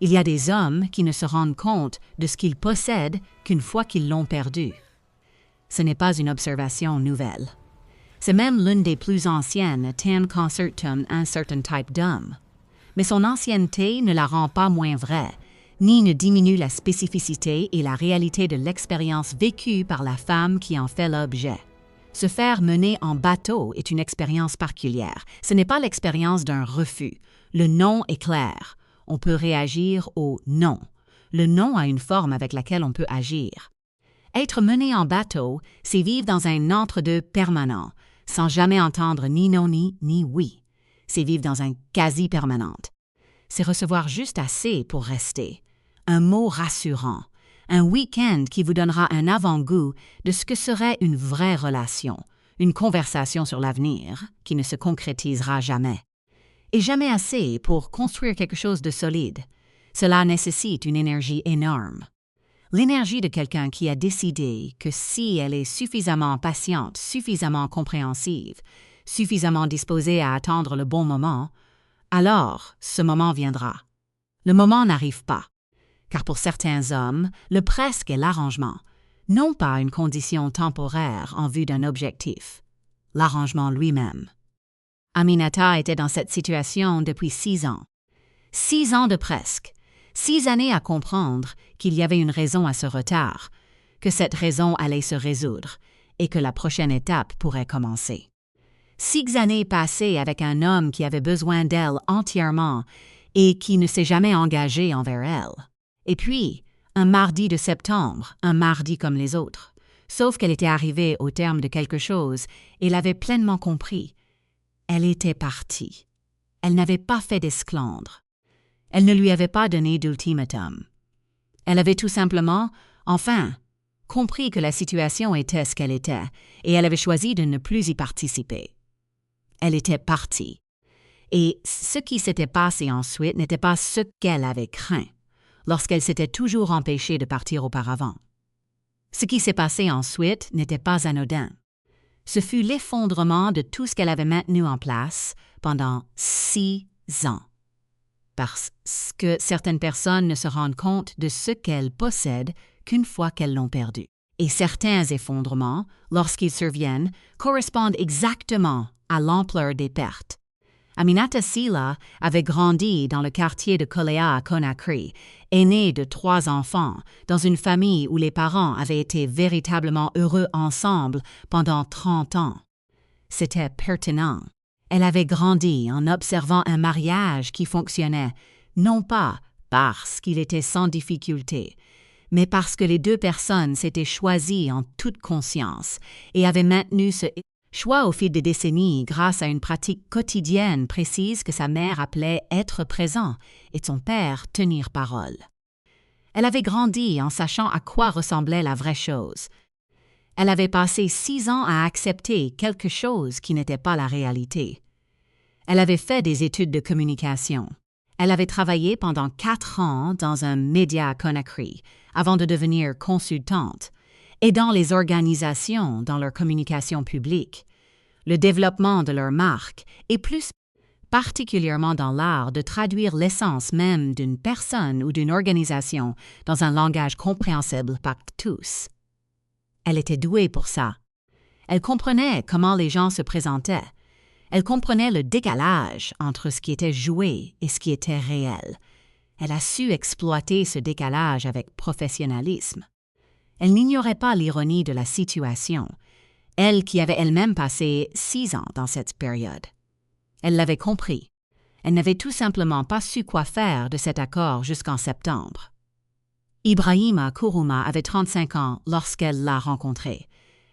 Il y a des hommes qui ne se rendent compte de ce qu'ils possèdent qu'une fois qu'ils l'ont perdu. Ce n'est pas une observation nouvelle. C'est même l'une des plus anciennes tan concertum un certain type d'homme. Mais son ancienneté ne la rend pas moins vraie, ni ne diminue la spécificité et la réalité de l'expérience vécue par la femme qui en fait l'objet. Se faire mener en bateau est une expérience particulière. Ce n'est pas l'expérience d'un refus. Le non est clair. On peut réagir au non. Le non a une forme avec laquelle on peut agir. Être mené en bateau, c'est vivre dans un entre-deux permanent, sans jamais entendre ni non ni oui. C'est vivre dans un quasi-permanente. C'est recevoir juste assez pour rester. Un mot rassurant. Un week-end qui vous donnera un avant-goût de ce que serait une vraie relation, une conversation sur l'avenir qui ne se concrétisera jamais. Et jamais assez pour construire quelque chose de solide. Cela nécessite une énergie énorme. L'énergie de quelqu'un qui a décidé que si elle est suffisamment patiente, suffisamment compréhensive, suffisamment disposée à attendre le bon moment, alors ce moment viendra. Le moment n'arrive pas. Car pour certains hommes, le presque est l'arrangement, non pas une condition temporaire en vue d'un objectif, l'arrangement lui-même. Aminata était dans cette situation depuis 6 ans. 6 ans de presque, 6 années à comprendre qu'il y avait une raison à ce retard, que cette raison allait se résoudre et que la prochaine étape pourrait commencer. 6 années passées avec un homme qui avait besoin d'elle entièrement et qui ne s'est jamais engagé envers elle. Et puis, un mardi de septembre, un mardi comme les autres, sauf qu'elle était arrivée au terme de quelque chose et l'avait pleinement compris. Elle était partie. Elle n'avait pas fait d'esclandre. Elle ne lui avait pas donné d'ultimatum. Elle avait tout simplement, compris que la situation était ce qu'elle était et elle avait choisi de ne plus y participer. Elle était partie. Et ce qui s'était passé ensuite n'était pas ce qu'elle avait craint, lorsqu'elle s'était toujours empêchée de partir auparavant. Ce qui s'est passé ensuite n'était pas anodin. Ce fut l'effondrement de tout ce qu'elle avait maintenu en place pendant 6 ans. Parce que certaines personnes ne se rendent compte de ce qu'elles possèdent qu'une fois qu'elles l'ont perdu. Et certains effondrements, lorsqu'ils surviennent, correspondent exactement à l'ampleur des pertes. Aminata Sila avait grandi dans le quartier de Kolea à Conakry, aînée de 3 enfants, dans une famille où les parents avaient été véritablement heureux ensemble pendant 30 ans. C'était pertinent. Elle avait grandi en observant un mariage qui fonctionnait, non pas parce qu'il était sans difficulté, mais parce que les 2 personnes s'étaient choisies en toute conscience et avaient maintenu ce choix au fil des décennies grâce à une pratique quotidienne précise que sa mère appelait être présent et son père tenir parole. Elle avait grandi en sachant à quoi ressemblait la vraie chose. Elle avait passé 6 ans à accepter quelque chose qui n'était pas la réalité. Elle avait fait des études de communication. Elle avait travaillé pendant 4 ans dans un média à Conakry avant de devenir consultante, aidant les organisations dans leur communication publique, le développement de leur marque et plus particulièrement dans l'art de traduire l'essence même d'une personne ou d'une organisation dans un langage compréhensible par tous. Elle était douée pour ça. Elle comprenait comment les gens se présentaient. Elle comprenait le décalage entre ce qui était joué et ce qui était réel. Elle a su exploiter ce décalage avec professionnalisme. Elle n'ignorait pas l'ironie de la situation, elle qui avait elle-même passé 6 ans dans cette période. Elle l'avait compris. Elle n'avait tout simplement pas su quoi faire de cet accord jusqu'en septembre. Ibrahima Kourouma avait 35 ans lorsqu'elle l'a rencontré.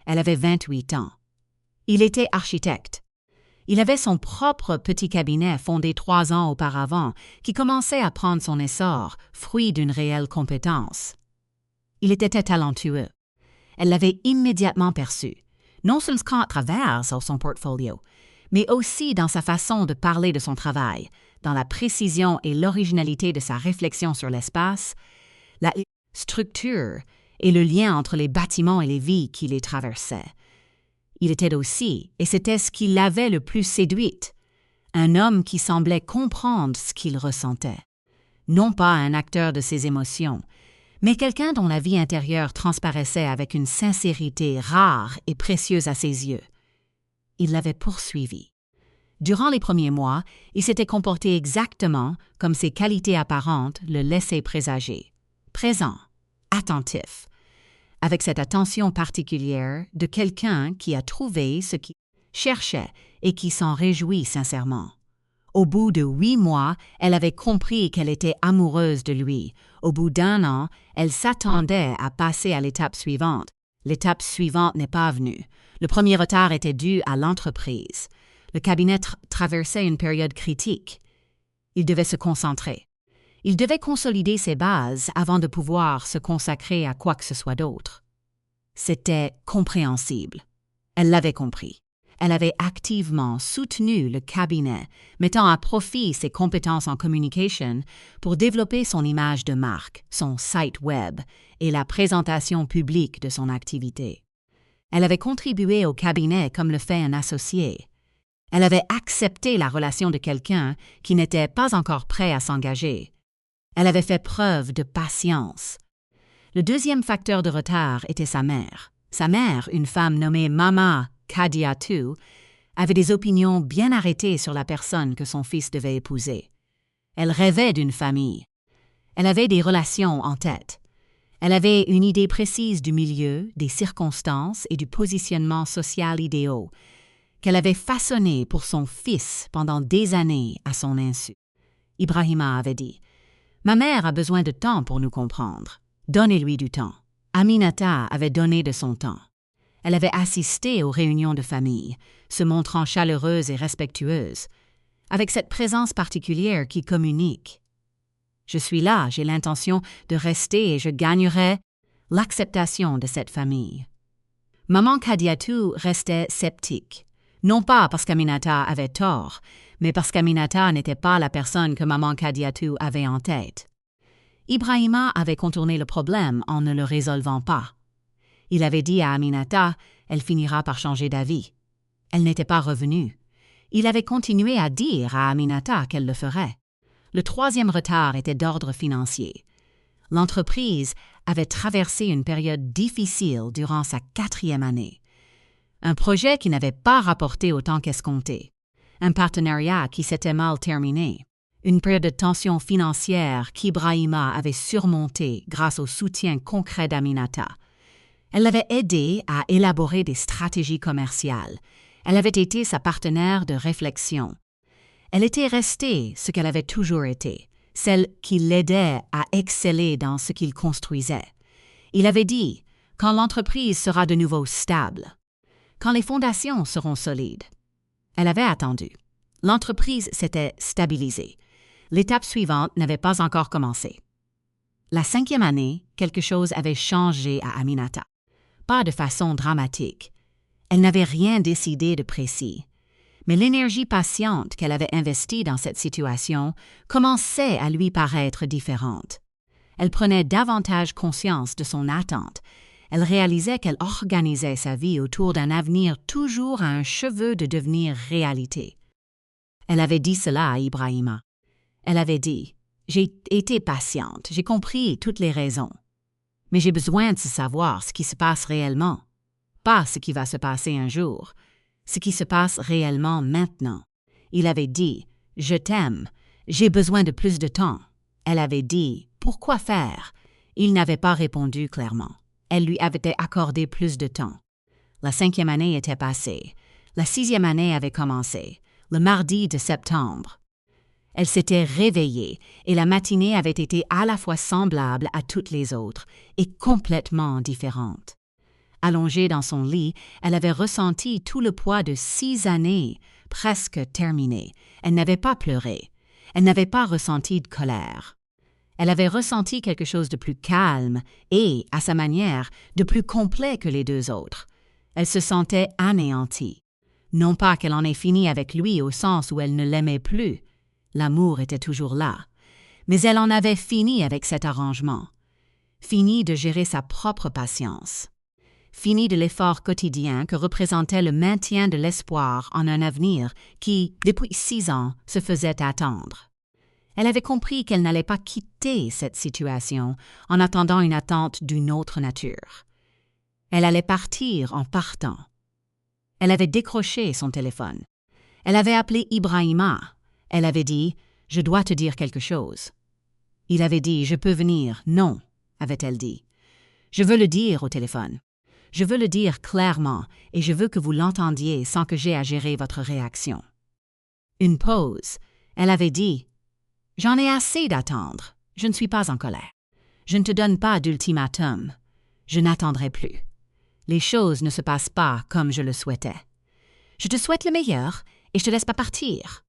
Elle avait 28 ans. Il était architecte. Il avait son propre petit cabinet fondé 3 ans auparavant qui commençait à prendre son essor, fruit d'une réelle compétence. Il était talentueux. Elle l'avait immédiatement perçu, non seulement à travers son portfolio, mais aussi dans sa façon de parler de son travail, dans la précision et l'originalité de sa réflexion sur l'espace, la structure et le lien entre les bâtiments et les vies qui les traversaient. Il était aussi, et c'était ce qui l'avait le plus séduite, un homme qui semblait comprendre ce qu'il ressentait. non pas un acteur de ses émotions, mais quelqu'un dont la vie intérieure transparaissait avec une sincérité rare et précieuse à ses yeux. Il l'avait poursuivi. Durant les premiers mois, il s'était comporté exactement comme ses qualités apparentes le laissaient présager. Présent, attentif, avec cette attention particulière de quelqu'un qui a trouvé ce qu'il cherchait et qui s'en réjouit sincèrement. Au bout de 8 mois, elle avait compris qu'elle était amoureuse de lui. Au bout d'1 an, elle s'attendait à passer à l'étape suivante. L'étape suivante n'est pas venue. Le premier retard était dû à l'entreprise. Le cabinet traversait une période critique. Il devait se concentrer. Il devait consolider ses bases avant de pouvoir se consacrer à quoi que ce soit d'autre. C'était compréhensible. Elle l'avait compris. Elle avait activement soutenu le cabinet, mettant à profit ses compétences en communication pour développer son image de marque, son site web et la présentation publique de son activité. Elle avait contribué au cabinet comme le fait un associé. Elle avait accepté la relation de quelqu'un qui n'était pas encore prêt à s'engager. Elle avait fait preuve de patience. Le deuxième facteur de retard était sa mère. Sa mère, une femme nommée Mama Kadiatu, avait des opinions bien arrêtées sur la personne que son fils devait épouser. Elle rêvait d'une famille. Elle avait des relations en tête. Elle avait une idée précise du milieu, des circonstances et du positionnement social idéal qu'elle avait façonné pour son fils pendant des années à son insu. Ibrahima avait dit « Ma mère a besoin de temps pour nous comprendre. Donnez-lui du temps. » Aminata avait donné de son temps. Elle avait assisté aux réunions de famille, se montrant chaleureuse et respectueuse, avec cette présence particulière qui communique. Je suis là, j'ai l'intention de rester et je gagnerai l'acceptation de cette famille. Maman Kadiatu restait sceptique, non pas parce qu'Aminata avait tort, mais parce qu'Aminata n'était pas la personne que Maman Kadiatu avait en tête. Ibrahima avait contourné le problème en ne le résolvant pas. Il avait dit à Aminata, elle finira par changer d'avis. Elle n'était pas revenue. Il avait continué à dire à Aminata qu'elle le ferait. Le troisième retard était d'ordre financier. L'entreprise avait traversé une période difficile durant sa 4e année. Un projet qui n'avait pas rapporté autant qu'escompté. Un partenariat qui s'était mal terminé. Une période de tension financière qu'Ibrahima avait surmontée grâce au soutien concret d'Aminata. Elle l'avait aidé à élaborer des stratégies commerciales. Elle avait été sa partenaire de réflexion. Elle était restée ce qu'elle avait toujours été, celle qui l'aidait à exceller dans ce qu'il construisait. Il avait dit, quand l'entreprise sera de nouveau stable, quand les fondations seront solides. Elle avait attendu. L'entreprise s'était stabilisée. L'étape suivante n'avait pas encore commencé. La 5e année, quelque chose avait changé à Aminata. Pas de façon dramatique. Elle n'avait rien décidé de précis. Mais l'énergie patiente qu'elle avait investie dans cette situation commençait à lui paraître différente. Elle prenait davantage conscience de son attente. Elle réalisait qu'elle organisait sa vie autour d'un avenir toujours à un cheveu de devenir réalité. Elle avait dit cela à Ibrahima. Elle avait dit « J'ai été patiente, j'ai compris toutes les raisons. Mais j'ai besoin de savoir ce qui se passe réellement. Pas ce qui va se passer un jour, ce qui se passe réellement maintenant. » Il avait dit « Je t'aime, j'ai besoin de plus de temps. » Elle avait dit « Pourquoi faire ?» Il n'avait pas répondu clairement. Elle lui avait accordé plus de temps. La 5e année était passée. La 6e année avait commencé, le mardi de septembre. Elle s'était réveillée et la matinée avait été à la fois semblable à toutes les autres et complètement différente. Allongée dans son lit, elle avait ressenti tout le poids de 6 années, presque terminées. Elle n'avait pas pleuré. Elle n'avait pas ressenti de colère. Elle avait ressenti quelque chose de plus calme et, à sa manière, de plus complet que les 2 autres. Elle se sentait anéantie. Non pas qu'elle en ait fini avec lui au sens où elle ne l'aimait plus. L'amour était toujours là. Mais elle en avait fini avec cet arrangement. Fini de gérer sa propre patience. Fini de l'effort quotidien que représentait le maintien de l'espoir en un avenir qui, depuis 6 ans, se faisait attendre. Elle avait compris qu'elle n'allait pas quitter cette situation en attendant une attente d'une autre nature. Elle allait partir en partant. Elle avait décroché son téléphone. Elle avait appelé Ibrahima. Elle avait dit « Je dois te dire quelque chose ». Il avait dit « Je peux venir ». « Non », avait-elle dit. « Je veux le dire au téléphone. Je veux le dire clairement et je veux que vous l'entendiez sans que j'aie à gérer votre réaction. » Une pause. Elle avait dit « J'en ai assez d'attendre. Je ne suis pas en colère. Je ne te donne pas d'ultimatum. Je n'attendrai plus. Les choses ne se passent pas comme je le souhaitais. Je te souhaite le meilleur et je te laisse pas partir. »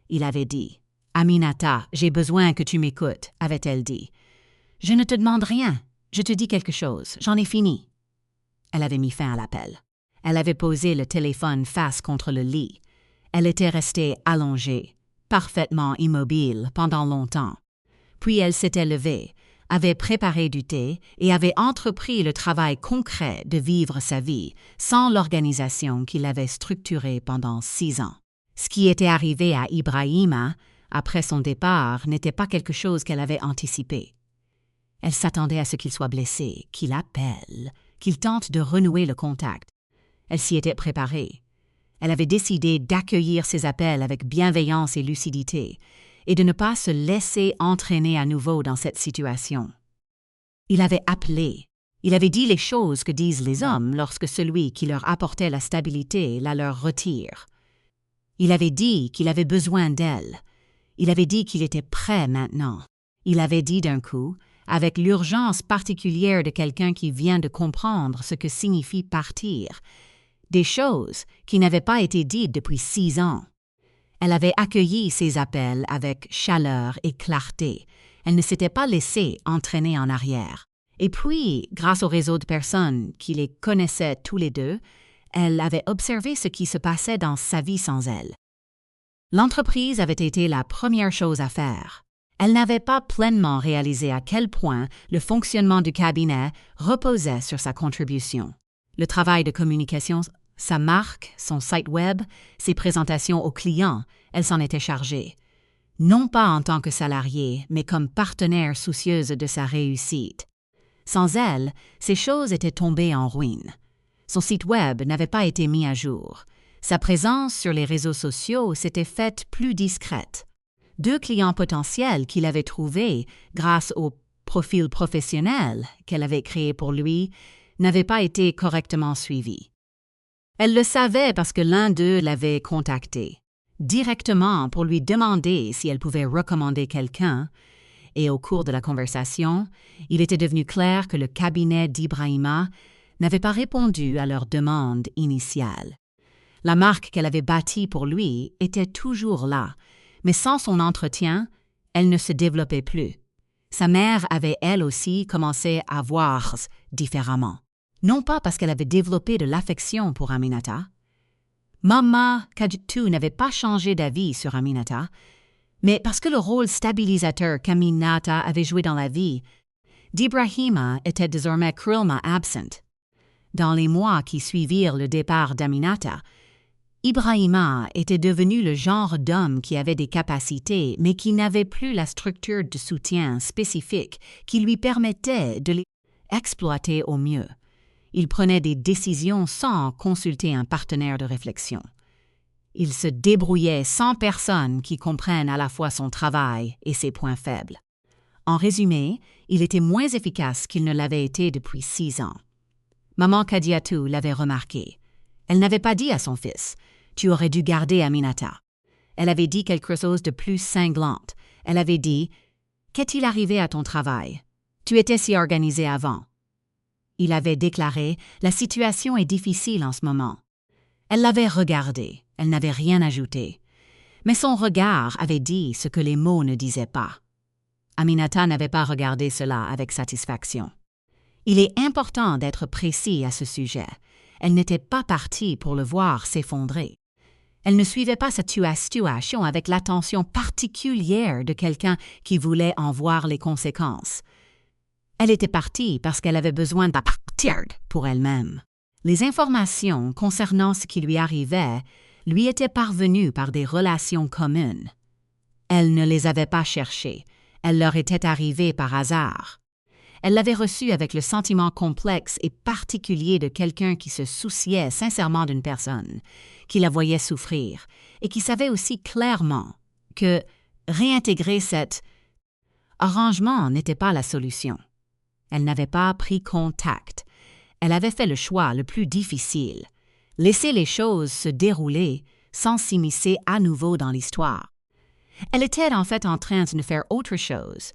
Il avait dit « Aminata, j'ai besoin que tu m'écoutes », avait-elle dit. « Je ne te demande rien. Je te dis quelque chose. J'en ai fini. » Elle avait mis fin à l'appel. Elle avait posé le téléphone face contre le lit. Elle était restée allongée, parfaitement immobile pendant longtemps. Puis elle s'était levée, avait préparé du thé et avait entrepris le travail concret de vivre sa vie sans l'organisation qu'il avait structurée pendant 6 ans. Ce qui était arrivé à Ibrahima après son départ n'était pas quelque chose qu'elle avait anticipé. Elle s'attendait à ce qu'il soit blessé, qu'il appelle, qu'il tente de renouer le contact. Elle s'y était préparée. Elle avait décidé d'accueillir ses appels avec bienveillance et lucidité et de ne pas se laisser entraîner à nouveau dans cette situation. Il avait appelé. Il avait dit les choses que disent les hommes lorsque celui qui leur apportait la stabilité la leur retire. Il avait dit qu'il avait besoin d'elle. Il avait dit qu'il était prêt maintenant. Il avait dit d'un coup, avec l'urgence particulière de quelqu'un qui vient de comprendre ce que signifie partir, des choses qui n'avaient pas été dites depuis 6 ans. Elle avait accueilli ces appels avec chaleur et clarté. Elle ne s'était pas laissée entraîner en arrière. Et puis, grâce au réseau de personnes qui les connaissaient tous les deux, elle avait observé ce qui se passait dans sa vie sans elle. L'entreprise avait été la première chose à faire. Elle n'avait pas pleinement réalisé à quel point le fonctionnement du cabinet reposait sur sa contribution. Le travail de communication, sa marque, son site web, ses présentations aux clients, elle s'en était chargée. Non pas en tant que salariée, mais comme partenaire soucieuse de sa réussite. Sans elle, ces choses étaient tombées en ruine. Son site web n'avait pas été mis à jour. Sa présence sur les réseaux sociaux s'était faite plus discrète. 2 clients potentiels qu'il avait trouvés grâce au profil professionnel qu'elle avait créé pour lui n'avaient pas été correctement suivis. Elle le savait parce que l'un d'eux l'avait contacté, directement pour lui demander si elle pouvait recommander quelqu'un, et au cours de la conversation, il était devenu clair que le cabinet d'Ibrahima n'avait pas répondu à leur demande initiale. La marque qu'elle avait bâtie pour lui était toujours là, mais sans son entretien, elle ne se développait plus. Sa mère avait elle aussi commencé à voir différemment. Non pas parce qu'elle avait développé de l'affection pour Aminata. Mama Kaditu n'avait pas changé d'avis sur Aminata, mais parce que le rôle stabilisateur qu'Aminata avait joué dans la vie d'Ibrahima était désormais cruellement absent. Dans les mois qui suivirent le départ d'Aminata, Ibrahima était devenu le genre d'homme qui avait des capacités, mais qui n'avait plus la structure de soutien spécifique qui lui permettait de les exploiter au mieux. Il prenait des décisions sans consulter un partenaire de réflexion. Il se débrouillait sans personne qui comprenne à la fois son travail et ses points faibles. En résumé, il était moins efficace qu'il ne l'avait été depuis 6 ans. Maman Kadiatou l'avait remarqué. Elle n'avait pas dit à son fils « Tu aurais dû garder Aminata ». Elle avait dit quelque chose de plus cinglante. Elle avait dit « Qu'est-il arrivé à ton travail? Tu étais si organisé avant. » Il avait déclaré « La situation est difficile en ce moment ». Elle l'avait regardé. Elle n'avait rien ajouté. Mais son regard avait dit ce que les mots ne disaient pas. Aminata n'avait pas regardé cela avec satisfaction. Il est important d'être précis à ce sujet. Elle n'était pas partie pour le voir s'effondrer. Elle ne suivait pas cette situation avec l'attention particulière de quelqu'un qui voulait en voir les conséquences. Elle était partie parce qu'elle avait besoin de partir pour elle-même. Les informations concernant ce qui lui arrivait lui étaient parvenues par des relations communes. Elle ne les avait pas cherchés, elles leur étaient arrivées par hasard. Elle l'avait reçu avec le sentiment complexe et particulier de quelqu'un qui se souciait sincèrement d'une personne, qui la voyait souffrir, et qui savait aussi clairement que réintégrer cet arrangement n'était pas la solution. Elle n'avait pas pris contact. Elle avait fait le choix le plus difficile, laisser les choses se dérouler sans s'immiscer à nouveau dans l'histoire. Elle était en fait en train de ne faire autre chose.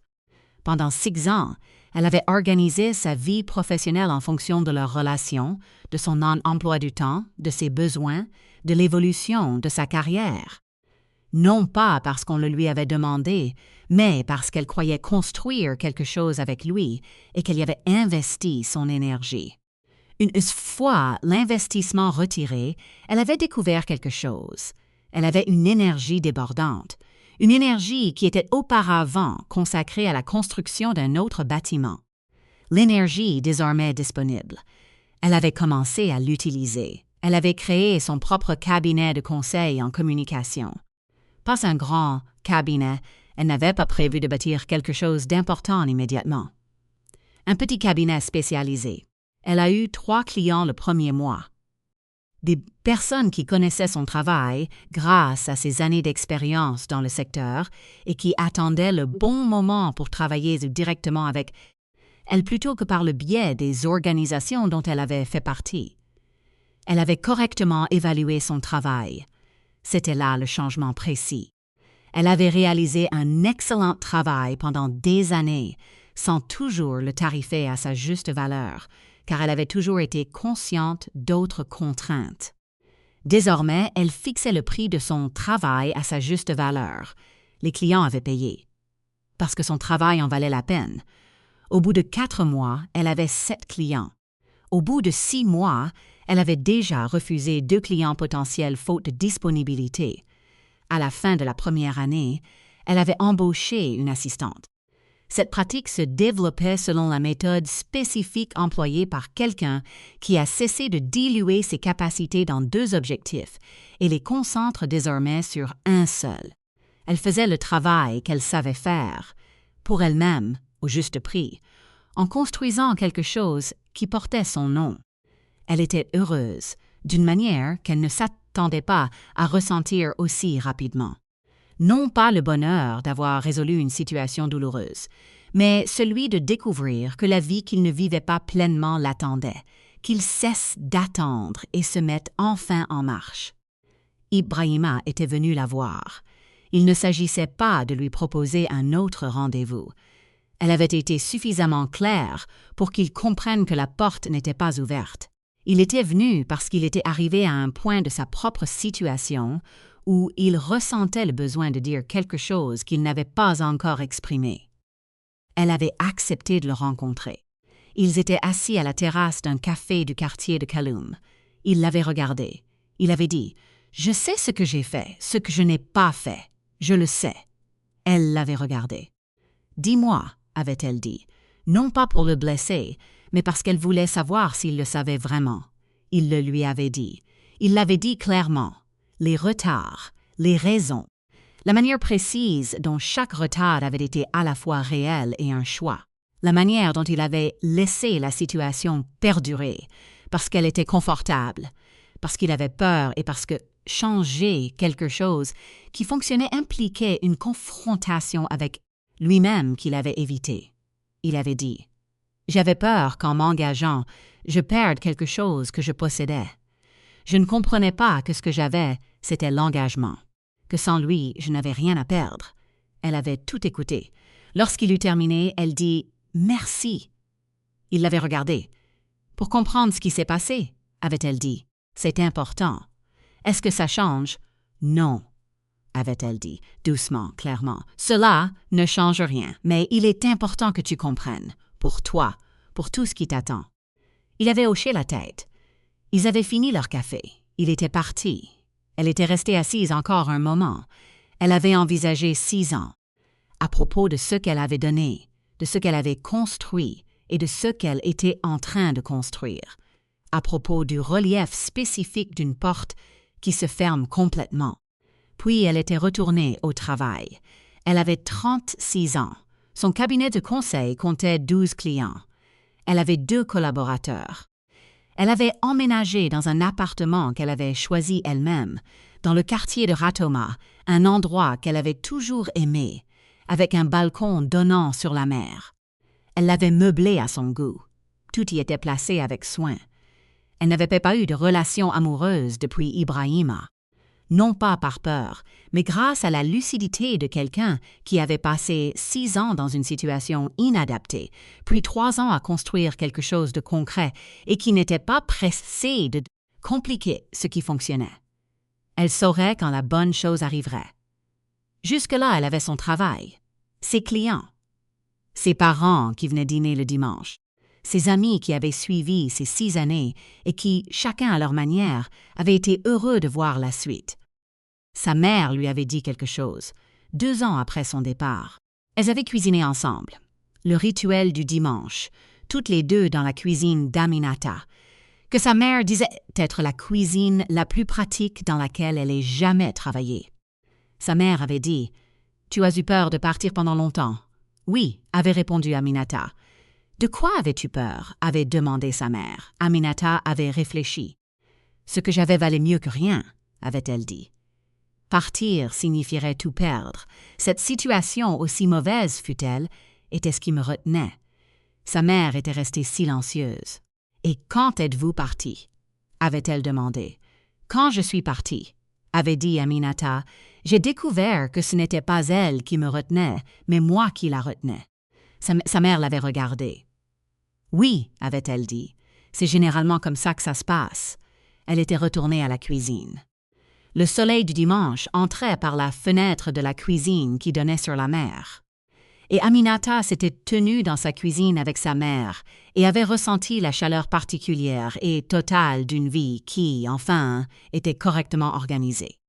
Pendant 6 ans, elle avait organisé sa vie professionnelle en fonction de leur relation, de son emploi du temps, de ses besoins, de l'évolution de sa carrière. Non pas parce qu'on le lui avait demandé, mais parce qu'elle croyait construire quelque chose avec lui et qu'elle y avait investi son énergie. Une fois l'investissement retiré, elle avait découvert quelque chose. Elle avait une énergie débordante, une énergie qui était auparavant consacrée à la construction d'un autre bâtiment. L'énergie désormais disponible. Elle avait commencé à l'utiliser. Elle avait créé son propre cabinet de conseil en communication. Pas un grand cabinet, elle n'avait pas prévu de bâtir quelque chose d'important immédiatement. Un petit cabinet spécialisé. Elle a eu 3 clients le premier mois. Des personnes qui connaissaient son travail grâce à ses années d'expérience dans le secteur et qui attendaient le bon moment pour travailler directement avec elle plutôt que par le biais des organisations dont elle avait fait partie. Elle avait correctement évalué son travail. C'était là le changement précis. Elle avait réalisé un excellent travail pendant des années, sans toujours le tarifer à sa juste valeur, car elle avait toujours été consciente d'autres contraintes. Désormais, elle fixait le prix de son travail à sa juste valeur. Les clients avaient payé, parce que son travail en valait la peine. Au bout de 4 mois, elle avait 7 clients. Au bout de 6 mois, elle avait déjà refusé 2 clients potentiels faute de disponibilité. À la fin de la première année, elle avait embauché une assistante. Cette pratique se développait selon la méthode spécifique employée par quelqu'un qui a cessé de diluer ses capacités dans 2 objectifs et les concentre désormais sur un seul. Elle faisait le travail qu'elle savait faire, pour elle-même, au juste prix, en construisant quelque chose qui portait son nom. Elle était heureuse, d'une manière qu'elle ne s'attendait pas à ressentir aussi rapidement. Non pas le bonheur d'avoir résolu une situation douloureuse, mais celui de découvrir que la vie qu'il ne vivait pas pleinement l'attendait, qu'il cesse d'attendre et se mette enfin en marche. Ibrahima était venu la voir. Il ne s'agissait pas de lui proposer un autre rendez-vous. Elle avait été suffisamment claire pour qu'il comprenne que la porte n'était pas ouverte. Il était venu parce qu'il était arrivé à un point de sa propre situation où il ressentait le besoin de dire quelque chose qu'il n'avait pas encore exprimé. Elle avait accepté de le rencontrer. Ils étaient assis à la terrasse d'un café du quartier de Kaloum. Il l'avait regardé. Il avait dit « Je sais ce que j'ai fait, ce que je n'ai pas fait. Je le sais. » Elle l'avait regardé. « Dis-moi, » avait-elle dit, non pas pour le blesser, mais parce qu'elle voulait savoir s'il le savait vraiment. Il le lui avait dit. Il l'avait dit clairement. Les retards, les raisons, la manière précise dont chaque retard avait été à la fois réel et un choix, la manière dont il avait laissé la situation perdurer, parce qu'elle était confortable, parce qu'il avait peur et parce que changer quelque chose qui fonctionnait impliquait une confrontation avec lui-même qu'il avait évité. Il avait dit « J'avais peur qu'en m'engageant, je perde quelque chose que je possédais. Je ne comprenais pas que ce que j'avais, c'était l'engagement, que sans lui, je n'avais rien à perdre. » Elle avait tout écouté. Lorsqu'il eut terminé, elle dit « Merci ». Il l'avait regardé. « Pour comprendre ce qui s'est passé, » avait-elle dit. « C'est important. Est-ce que ça change? » « Non, » avait-elle dit, doucement, clairement. « Cela ne change rien, mais il est important que tu comprennes, pour toi, pour tout ce qui t'attend. » Il avait hoché la tête. Ils avaient fini leur café. Il était parti. Elle était restée assise encore un moment. Elle avait envisagé 6 ans. À propos de ce qu'elle avait donné, de ce qu'elle avait construit et de ce qu'elle était en train de construire. À propos du relief spécifique d'une porte qui se ferme complètement. Puis elle était retournée au travail. Elle avait 36 ans. Son cabinet de conseil comptait 12 clients. Elle avait 2 collaborateurs. Elle avait emménagé dans un appartement qu'elle avait choisi elle-même, dans le quartier de Ratoma, un endroit qu'elle avait toujours aimé, avec un balcon donnant sur la mer. Elle l'avait meublé à son goût. Tout y était placé avec soin. Elle n'avait pas eu de relation amoureuse depuis Ibrahima. Non pas par peur, mais grâce à la lucidité de quelqu'un qui avait passé 6 ans dans une situation inadaptée, puis 3 ans à construire quelque chose de concret et qui n'était pas pressé de compliquer ce qui fonctionnait. Elle saurait quand la bonne chose arriverait. Jusque-là, elle avait son travail, ses clients, ses parents qui venaient dîner le dimanche, ses amis qui avaient suivi ces 6 années et qui, chacun à leur manière, avaient été heureux de voir la suite. Sa mère lui avait dit quelque chose, 2 ans après son départ. Elles avaient cuisiné ensemble. Le rituel du dimanche, toutes les deux dans la cuisine d'Aminata, que sa mère disait être la cuisine la plus pratique dans laquelle elle ait jamais travaillé. Sa mère avait dit « Tu as eu peur de partir pendant longtemps ?» « Oui », avait répondu Aminata. « De quoi avais-tu peur ?» avait demandé sa mère. Aminata avait réfléchi. « Ce que j'avais valait mieux que rien », avait-elle dit. Partir signifierait tout perdre. Cette situation, aussi mauvaise fût-elle, était ce qui me retenait. Sa mère était restée silencieuse. « Et quand êtes-vous parti ?» avait-elle demandé. « Quand je suis partie », avait dit Aminata, « j'ai découvert que ce n'était pas elle qui me retenait, mais moi qui la retenais. » Sa mère l'avait regardée. « Oui, avait-elle dit, c'est généralement comme ça que ça se passe. » Elle était retournée à la cuisine. Le soleil du dimanche entrait par la fenêtre de la cuisine qui donnait sur la mer. Et Aminata s'était tenue dans sa cuisine avec sa mère et avait ressenti la chaleur particulière et totale d'une vie qui, enfin, était correctement organisée.